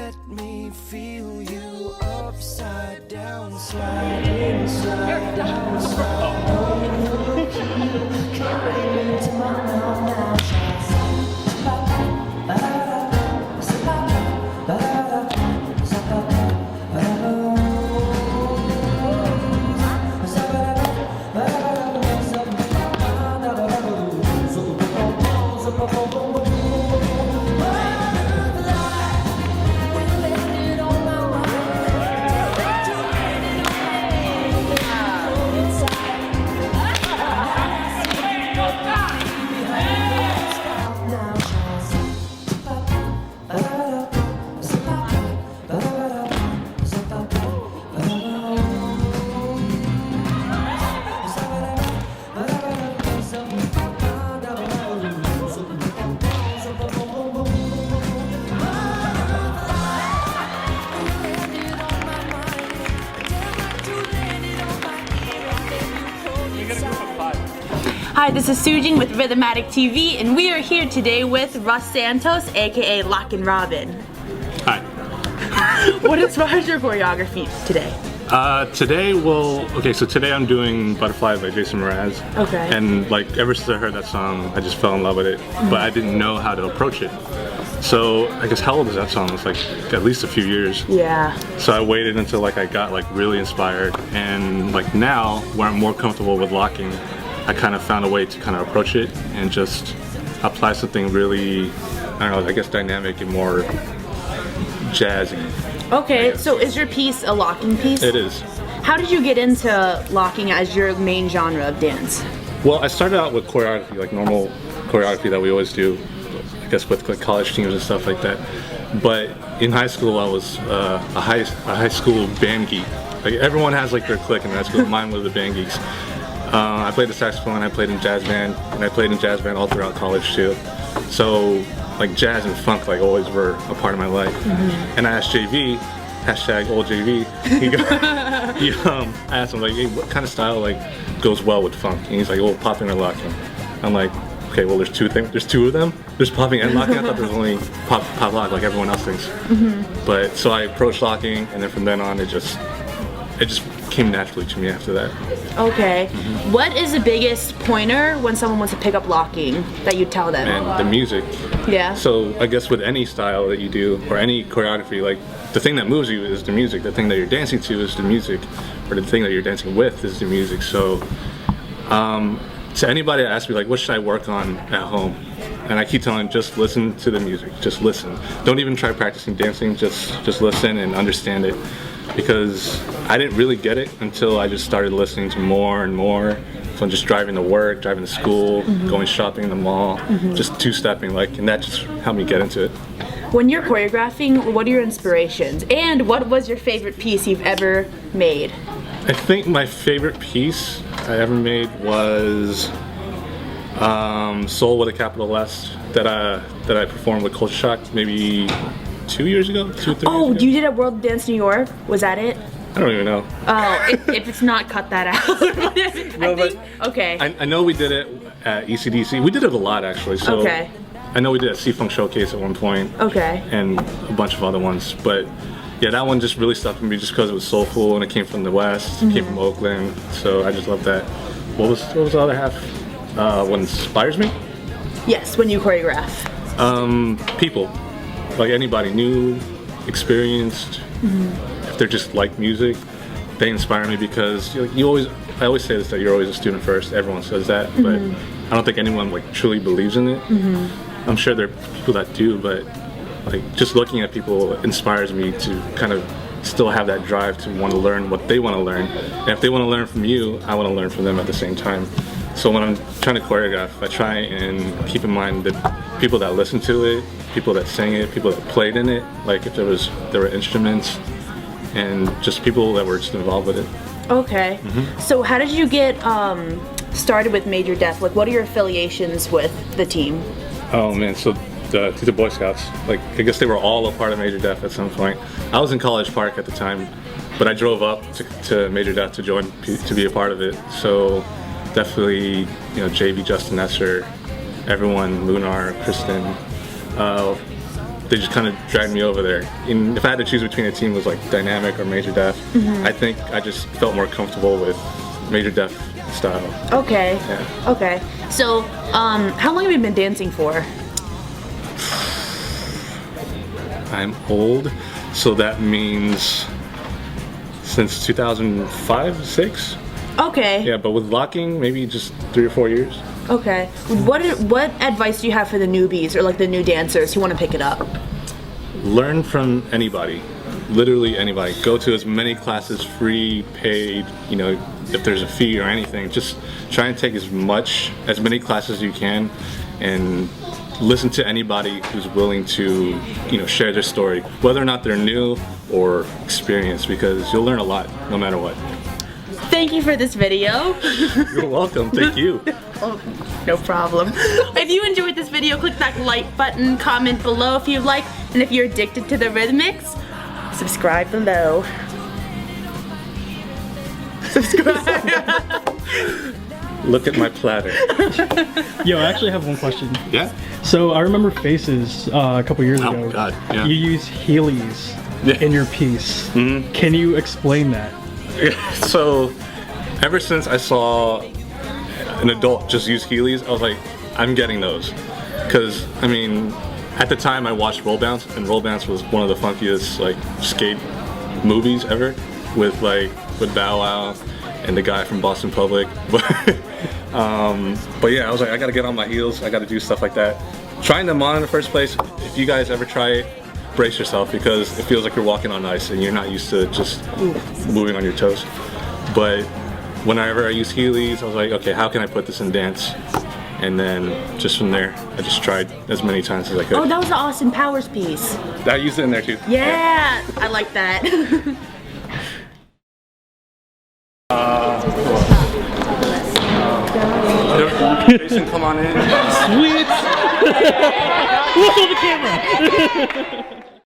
let me feel you upside down, slide inside out, slide came into my mouth now. Hi, this is Sugene with RhythmAddictTV, and we are here today with Russ Santos, aka Lockin Robin. Hi. What inspires your choreography today? Today I'm doing Butterfly by Jason Mraz. Okay. And like ever since I heard that song, I just fell in love with it, but I didn't know how to approach it. So I guess how old is that song? It's like at least a few years. Yeah. So I waited until like I got like really inspired, and like now where I'm more comfortable with locking, I kind of found a way to kind of approach it and just apply something really, I don't know, I guess dynamic and more jazzy. Okay, so is your piece a locking piece? It is. How did you get into locking as your main genre of dance? Well, I started out with choreography, like normal choreography that we always do, I guess with like college teams and stuff like that. But in high school, I was a high school band geek. Like everyone has like their clique in high school. Mine was the band geeks. I played the saxophone, I played in jazz band, and I played in jazz band all throughout college too. So like jazz and funk like always were a part of my life. And I asked JV, hashtag old JV, I asked him like, hey, what kind of style like goes well with funk? And he's like, well, popping or locking. I'm like, okay, well there's two of them. There's popping and locking. I thought there was only pop lock like everyone else thinks. But so I approached locking, and then from then on it just came naturally to me after that. Okay. What is the biggest pointer when someone wants to pick up locking that you tell them? And the music. Yeah. So I guess with any style that you do or any choreography, like the thing that moves you is the music. The thing that you're dancing to is the music, or the thing that you're dancing with is the music. So to anybody that asks me like, what should I work on at home? And I keep telling them, just listen to the music. Just listen. Don't even try practicing dancing. Just listen and understand it. Because I didn't really get it until I just started listening to more and more. So I'm just driving to work, driving to school, going shopping in the mall, just two-stepping, like, and that just helped me get into it. When you're choreographing, what are your inspirations? And what was your favorite piece you've ever made? I think my favorite piece I ever made was Soul with a capital S that I performed with Culture Shock maybe 2 years ago, 3 years ago. You did a World Dance New York? Was that it? I don't even know. Oh, if it's not, cut that out. Okay. I know we did it at ECDC. We did it a lot actually. So okay. I know we did a C-Funk Showcase at one point. Okay. And a bunch of other ones. But yeah, that one just really stuck with me just because it was soulful and it came from the West, it came from Oakland. So I just love that. What was the other half? What inspires me? Yes, when you choreograph. People. Like anybody, new, experienced, if they're just like music, they inspire me because I always say this, that you're always a student first. Everyone says that, but I don't think anyone like truly believes in it. I'm sure there are people that do, but like just looking at people inspires me to kind of still have that drive to want to learn what they want to learn. And if they want to learn from you, I want to learn from them at the same time. So when I'm trying to choreograph, I try and keep in mind that people that listen to it, people that sang it, people that played in it, like if there were instruments, and just people that were just involved with it. Okay. So how did you get started with Major Def? Like, what are your affiliations with the team? Oh man, so the Boy Scouts, like I guess they were all a part of Major Def at some point. I was in College Park at the time, but I drove up to Major Def to be a part of it. So definitely, JV, Justin Esser, everyone, Lunar, Kristen, they just kind of dragged me over there. And if I had to choose between a team was like dynamic or major def, I think I just felt more comfortable with major def style. Okay. Yeah. Okay. So, how long have you been dancing for? I'm old, so that means since 2005, 6. Okay. Yeah, but with locking, maybe just 3 or 4 years. Okay. What advice do you have for the newbies or like the new dancers who want to pick it up? Learn from anybody, literally anybody. Go to as many classes, free, paid, you know, if there's a fee or anything. Just try and take as many classes as you can, and listen to anybody who's willing to, you know, share their story, whether or not they're new or experienced, because you'll learn a lot no matter what. Thank you for this video. You're welcome. Thank you. Oh, no problem. If you enjoyed this video, click that like button, comment below if you like, and if you're addicted to the Rhythmics, subscribe below. Subscribe. Look at my platter. Yo, I actually have one question. Yeah? So I remember Faces a couple years ago. Oh God, yeah. You use Heelys in your piece. Mm-hmm. Can you explain that? So, ever since I saw an adult just use Heelys, I was like, I'm getting those. Because, I mean, at the time I watched Roll Bounce, and Roll Bounce was one of the funkiest, like, skate movies ever, with Bow Wow and the guy from Boston Public. But yeah, I was like, I gotta get on my heels, I gotta do stuff like that. Trying them on in the first place, if you guys ever try it, brace yourself, because it feels like you're walking on ice and you're not used to just moving on your toes. But whenever I use Heelys, I was like, okay, how can I put this in dance? And then just from there, I just tried as many times as I could. Oh, that was the Austin Powers piece. I used it in there too. Yeah, I like that. Jason, come on in. Sweet! Look at the camera!